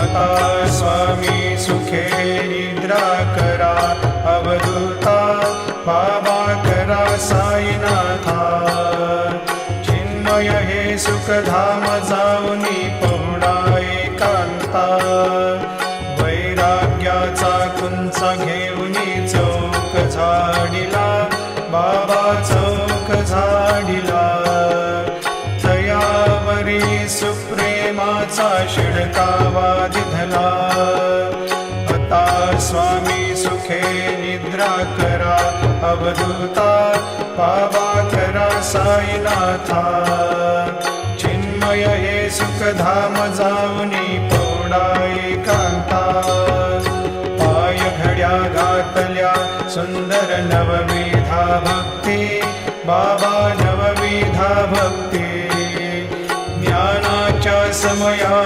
आता स्वामी सुखे निद्रा करा अवधूता बाबा करा साईनाथा चिन्मय हे सुखधाम जाऊनी पहुडा एकांता वैराग्याचा कुंचा घेऊनी चौक झाडिला बाबा चौक झाडिला तयावरी सुप्रेमाचा शिडकावा दिधला आता स्वामी सुखे निद्रा करा अवधूता बाबा करा साईनाथा चिन्मय हे सुखधाम जाऊनी पौडा एकांता पाय घड्या घातल्या सुंदर नवविधा भक्ती बाबा नवविधा भक्ती ज्ञानाच्या समया